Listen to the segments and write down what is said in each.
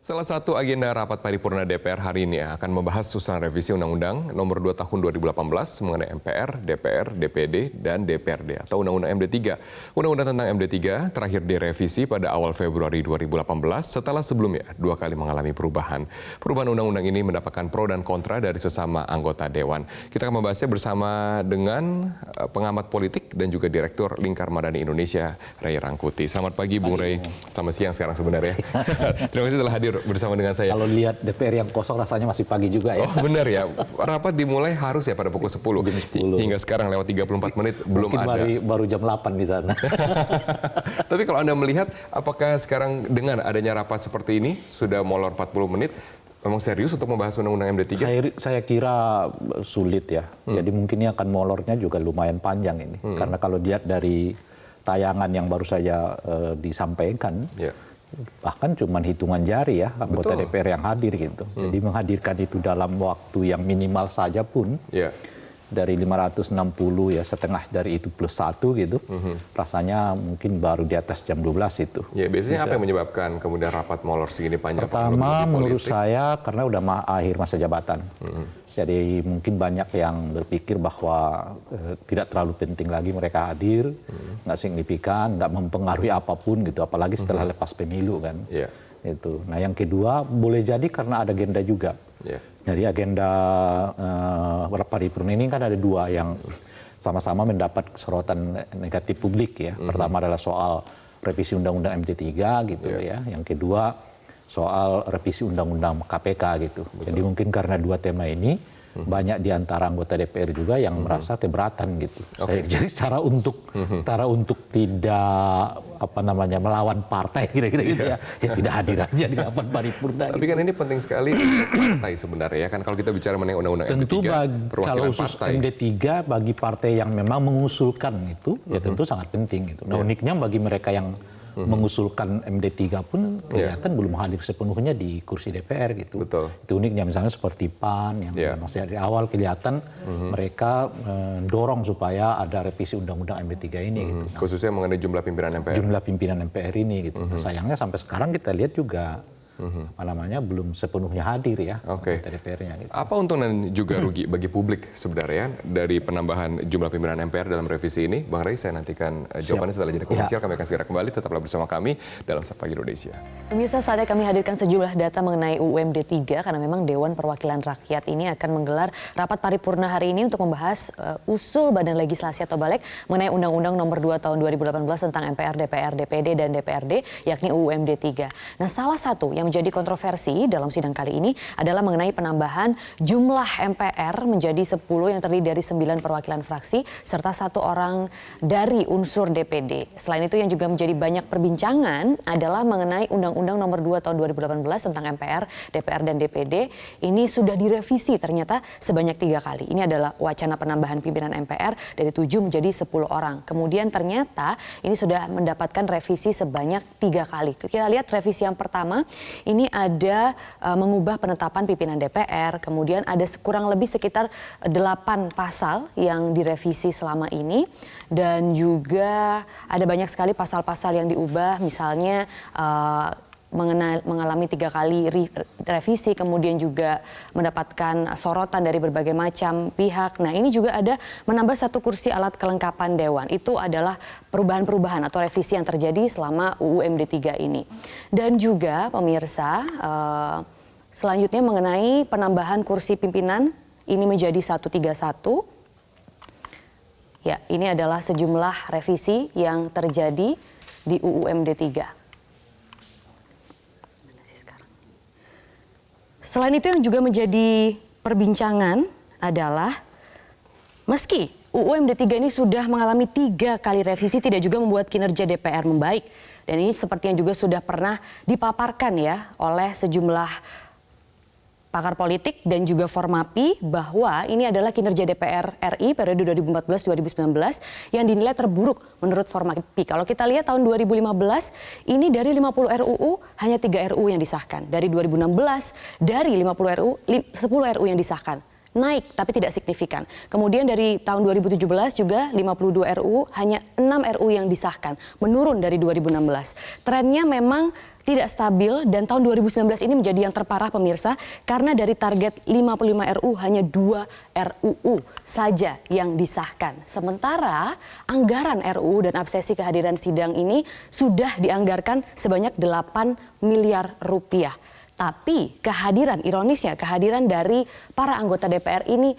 Salah satu agenda rapat paripurna DPR hari ini akan membahas susunan revisi Undang-Undang Nomor 2 Tahun 2018 mengenai MPR, DPR, DPD, dan DPRD atau Undang-Undang MD3. Undang-Undang tentang MD3 terakhir direvisi pada awal Februari 2018 setelah sebelumnya 2 kali mengalami perubahan. Perubahan undang-undang ini mendapatkan pro dan kontra dari sesama anggota Dewan. Kita akan membahasnya bersama dengan pengamat politik dan juga Direktur Lingkar Madani Indonesia, Ray Rangkuti. Selamat pagi, Bung Ray. Selamat siang sekarang sebenarnya. Terima kasih telah hadir bersama dengan saya. Kalau lihat DPR yang kosong rasanya masih pagi juga ya. Oh benar ya, rapat dimulai harus ya pada pukul 10. Hingga sekarang lewat 34 menit belum mungkin ada. Baru jam 8 di sana. Tapi kalau Anda melihat apakah sekarang dengan adanya rapat seperti ini sudah molor 40 menit, memang serius untuk membahas Undang-Undang MD3? Saya kira sulit ya. Jadi mungkin ini akan molornya juga lumayan panjang ini. Karena kalau lihat dari tayangan yang baru saja disampaikan, bahkan cuma hitungan jari ya anggota DPR yang hadir gitu. Jadi menghadirkan itu dalam waktu yang minimal saja pun dari 560 ya setengah dari itu plus 1 gitu. Rasanya mungkin baru di atas jam 12 itu. Ya, biasanya apa yang menyebabkan kemudian rapat molor segini panjang? Pertama menurut saya karena udah akhir masa jabatan. Jadi mungkin banyak yang berpikir bahwa tidak terlalu penting lagi mereka hadir, nggak signifikan, nggak mempengaruhi apapun gitu, apalagi setelah lepas pemilu kan. Itu. Nah yang kedua boleh jadi karena ada agenda juga. Jadi agenda paripurna ini kan ada dua yang sama-sama mendapat sorotan negatif publik ya. Pertama adalah soal revisi Undang-Undang MD3 gitu ya. Yang kedua soal revisi Undang-Undang KPK gitu. Jadi mungkin karena dua tema ini banyak di antara anggota DPR juga yang merasa keberatan gitu. Jadi cara untuk tidak melawan partai kira-kira gitu ya tidak hadir aja di rapat paripurna. Tapi kan ini penting sekali partai sebenarnya ya kan kalau kita bicara mengenai Undang-Undang MD3 perwakilan partai. MD3 bagi partai yang memang mengusulkan itu ya tentu sangat penting gitu. Nah uniknya bagi mereka yang mengusulkan MD3 pun kelihatan belum hadir sepenuhnya di kursi DPR gitu. Itu uniknya misalnya seperti PAN yang masih dari awal kelihatan mereka dorong supaya ada revisi Undang-Undang MD3 ini gitu. Nah, khususnya mengenai jumlah pimpinan MPR. Jumlah pimpinan MPR ini gitu. Sayangnya sampai sekarang kita lihat juga belum sepenuhnya hadir ya DPR-nya. Gitu. Apa untung dan juga rugi bagi publik sebenarnya dari penambahan jumlah pimpinan MPR dalam revisi ini? Bang Ray, saya nantikan jawabannya setelah jeda komersial. Kami akan segera kembali, tetaplah bersama kami dalam Sapa Pagi Indonesia. Pemirsa, saatnya kami hadirkan sejumlah data mengenai UU MD3 karena memang Dewan Perwakilan Rakyat ini akan menggelar rapat paripurna hari ini untuk membahas usul Badan Legislasi atau Balek mengenai Undang-Undang Nomor 2 Tahun 2018 tentang MPR, DPR, DPD, dan DPRD, yakni UU MD3. Nah, salah satu yang menjadi kontroversi dalam sidang kali ini adalah mengenai penambahan jumlah MPR menjadi 10 yang terdiri dari 9 perwakilan fraksi serta 1 orang dari unsur DPD. Selain itu yang juga menjadi banyak perbincangan adalah mengenai Undang-Undang Nomor 2 Tahun 2018 tentang MPR, DPR, dan DPD. Ini sudah direvisi ternyata sebanyak 3 kali. Ini adalah wacana penambahan pimpinan MPR dari 7 menjadi 10 orang. Kemudian ternyata ini sudah mendapatkan revisi sebanyak 3 kali. Kita lihat revisi yang pertama. Ini ada mengubah penetapan pimpinan DPR, kemudian ada kurang lebih sekitar 8 pasal yang direvisi selama ini, dan juga ada banyak sekali pasal-pasal yang diubah, misalnya mengalami 3 kali revisi, kemudian juga mendapatkan sorotan dari berbagai macam pihak. Nah ini juga ada menambah 1 kursi alat kelengkapan Dewan. Itu adalah perubahan-perubahan atau revisi yang terjadi selama UU MD3 ini. Dan juga pemirsa, selanjutnya mengenai penambahan kursi pimpinan ini menjadi 131. Ya, ini adalah sejumlah revisi yang terjadi di UU MD3. Selain itu yang juga menjadi perbincangan adalah meski UU MD3 ini sudah mengalami 3 kali revisi, tidak juga membuat kinerja DPR membaik. Dan ini seperti yang juga sudah pernah dipaparkan ya oleh sejumlah pakar politik dan juga Formapi bahwa ini adalah kinerja DPR RI periode 2014-2019 yang dinilai terburuk menurut Formapi. Kalau kita lihat tahun 2015 ini dari 50 RUU hanya 3 RUU yang disahkan. Dari 2016 dari 50 RUU 10 RUU yang disahkan. naik tapi tidak signifikan. Kemudian dari tahun 2017 juga 52 RUU, hanya 6 RUU yang disahkan, menurun dari 2016. Trennya memang tidak stabil dan tahun 2019 ini menjadi yang terparah pemirsa karena dari target 55 RUU hanya 2 RUU saja yang disahkan. Sementara anggaran RUU dan absesi kehadiran sidang ini sudah dianggarkan sebanyak 8 miliar rupiah. Tapi ironisnya kehadiran dari para anggota DPR ini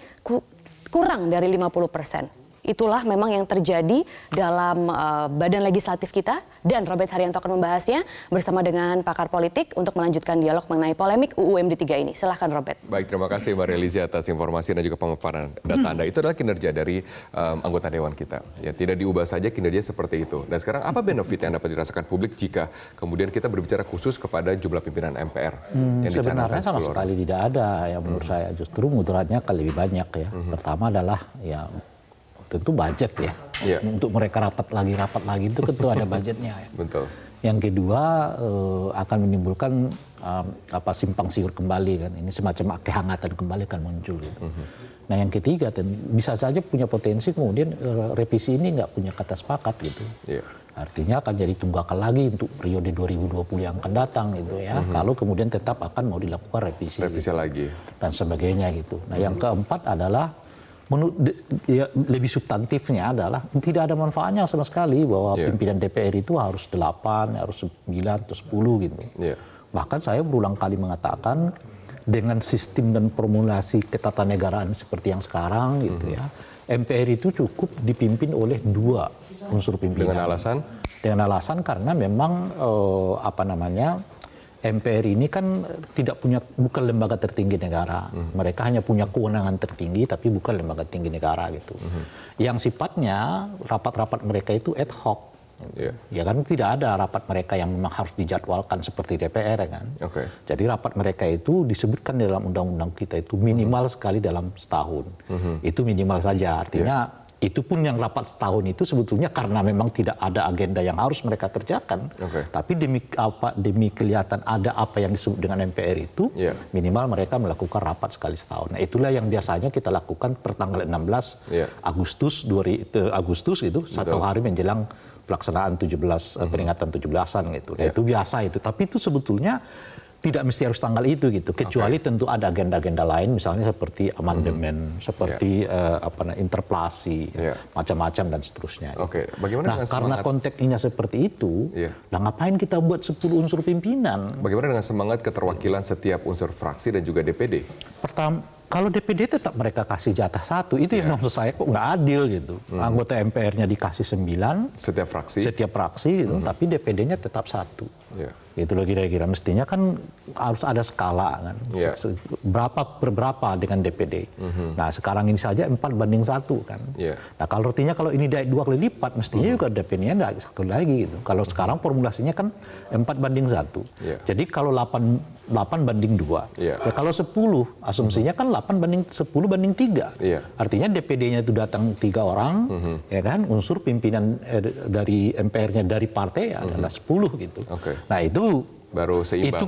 kurang dari 50%. Itulah memang yang terjadi dalam badan legislatif kita dan Robert Haryanto akan membahasnya bersama dengan pakar politik untuk melanjutkan dialog mengenai polemik UU MD 3 ini. Silahkan Robert. Baik, terima kasih Mbak Relizi atas informasi dan juga pemaparan data Anda. Itu adalah kinerja dari anggota Dewan kita. Ya, tidak diubah saja kinerja seperti itu. Dan sekarang apa benefit yang dapat dirasakan publik jika kemudian kita berbicara khusus kepada jumlah pimpinan MPR yang dicanangkan 10 orang? Sebenarnya sama sekali tidak ada yang menurut saya. Justru mudaratnya akan lebih banyak ya. Pertama adalah ya tentu budget ya. Untuk mereka rapat lagi itu tentu ada budgetnya ya. Betul. Yang kedua akan menimbulkan simpang siur kembali kan. Ini semacam kehangatan kembali kan muncul gitu. Nah yang ketiga bisa saja punya potensi kemudian revisi ini nggak punya kata sepakat gitu. Artinya akan jadi tunggakan lagi untuk periode 2020 yang akan datang gitu ya. Kalau kemudian tetap akan mau dilakukan revisi gitu. Lagi dan sebagainya gitu. Nah yang keempat adalah lebih substantifnya adalah tidak ada manfaatnya sama sekali bahwa pimpinan DPR itu harus 8, harus 9, atau 10 gitu. Bahkan saya berulang kali mengatakan dengan sistem dan formulasi ketatanegaraan seperti yang sekarang gitu ya, MPR itu cukup dipimpin oleh 2 unsur pimpinan. Dengan alasan? Dengan alasan karena memang MPR ini kan bukan lembaga tertinggi negara. Mereka hanya punya kewenangan tertinggi tapi bukan lembaga tinggi negara gitu. Yang sifatnya rapat-rapat mereka itu ad hoc. Ya kan tidak ada rapat mereka yang memang harus dijadwalkan seperti DPR kan. Jadi rapat mereka itu disebutkan dalam undang-undang kita itu minimal sekali dalam setahun. Itu minimal saja. Artinya itu pun yang rapat setahun itu sebetulnya karena memang tidak ada agenda yang harus mereka kerjakan. Tapi demi kelihatan ada apa yang disebut dengan MPR itu, minimal mereka melakukan rapat sekali setahun. Nah itulah yang biasanya kita lakukan per tanggal 16 Agustus gitu, satu hari menjelang pelaksanaan peringatan 17-an gitu. Nah, itu biasa itu. Tapi itu sebetulnya tidak mesti harus tanggal itu gitu, kecuali tentu ada agenda-agenda lain, misalnya seperti amandemen, seperti interpelasi, macam-macam dan seterusnya. Bagaimana nah, karena konteksnya seperti itu, nah ngapain kita buat 10 unsur pimpinan? Bagaimana dengan semangat keterwakilan setiap unsur fraksi dan juga DPD? Pertama, kalau DPD tetap mereka kasih jatah 1, itu yang maksud saya kok nggak adil gitu. Anggota MPR-nya dikasih 9 setiap fraksi gitu, tapi DPD-nya tetap 1. Gitu loh kira-kira. Mestinya kan harus ada skala kan. Berapa dengan DPD. Nah sekarang ini saja 4:1 kan. Nah kalau artinya kalau ini 2 kali lipat, mestinya juga DPD-nya nggak 1 lagi gitu. Kalau sekarang formulasinya kan 4:1. Jadi kalau 8:2. Ya kalau 10, asumsinya kan 8:10:3. Artinya DPD-nya itu datang 3 orang, ya kan, unsur pimpinan dari MPR-nya dari partai adalah 10 gitu. Nah itu baru seimbang. Itu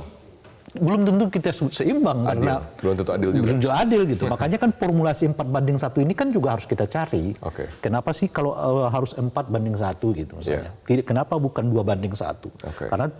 belum tentu kita seimbang adil. Karena belum tentu adil juga. Belum tentu adil gitu. Makanya kan formulasi 4:1 ini kan juga harus kita cari. Kenapa sih kalau harus 4:1 gitu misalnya? Kenapa bukan 2:1? Karena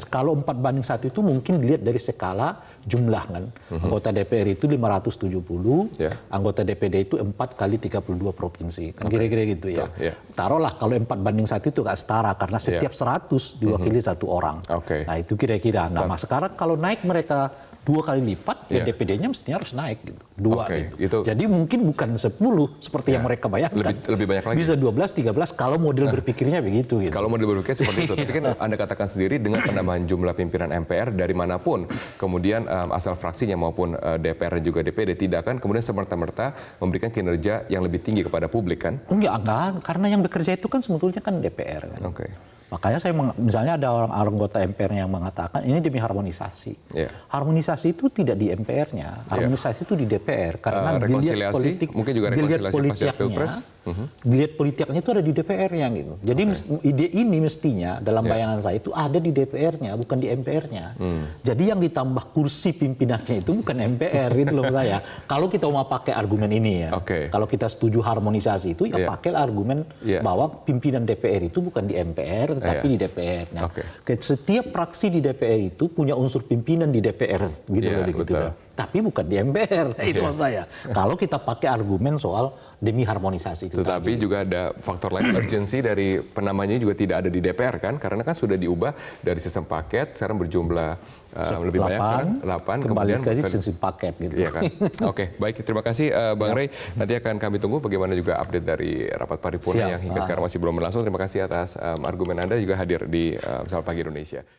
kalau 4:1 itu mungkin dilihat dari skala jumlah kan. Anggota DPR itu 570, anggota DPD itu 4 kali 32 provinsi. Kan kira-kira gitu ya. Taruhlah kalau 4:1 itu gak setara karena setiap 100 diwakili 1 orang. Nah itu kira-kira. Nah sekarang kalau naik mereka 2 kali lipat, ya DPD-nya mestinya harus naik gitu. 2 gitu. Jadi mungkin bukan 10 seperti yang mereka bayangkan. Lebih banyak lagi. Bisa 12, 13 kalau model berpikirnya begitu. Kalau model berpikir seperti itu. Tapi kan Anda katakan sendiri dengan penambahan jumlah pimpinan MPR dari manapun, kemudian asal fraksinya maupun DPR dan juga DPD tidak akan kemudian semerta-merta memberikan kinerja yang lebih tinggi kepada publik kan? Enggak. Karena yang bekerja itu kan sebetulnya kan DPR kan. Makanya misalnya ada orang anggota MPR yang mengatakan ini demi harmonisasi. Harmonisasi itu tidak di MPR-nya, harmonisasi itu di DPR karena rekonsiliasi, mungkin juga rekonsiliasi pasca Pilpres. Dilihat politiknya itu ada di DPR-nya gitu. Jadi ide ini mestinya dalam bayangan saya itu ada di DPR-nya, bukan di MPR-nya. Jadi yang ditambah kursi pimpinannya itu bukan MPR gitu loh saya. Kalau kita mau pakai argumen ini ya, kalau kita setuju harmonisasi itu ya pakai argumen bahwa pimpinan DPR itu bukan di MPR tetapi di DPR. Nah, setiap fraksi di DPR itu punya unsur pimpinan di DPR gitu loh gitu. Tapi bukan di MPR, itu maksud saya. Kalau kita pakai argumen soal demi harmonisasi itu tetapi tadi. juga ada faktor lain, urgensi dari penamanya juga tidak ada di DPR kan, karena kan sudah diubah dari sistem paket, sekarang berjumlah lebih banyak sekarang, 8, kembali kemudian ke sistem paket gitu. Iya kan? Oke, baik, terima kasih Bang Rey. Nanti akan kami tunggu bagaimana juga update dari rapat paripurna yang hingga sekarang masih belum berlangsung. Terima kasih atas argumen Anda juga hadir di Selamat Pagi Indonesia.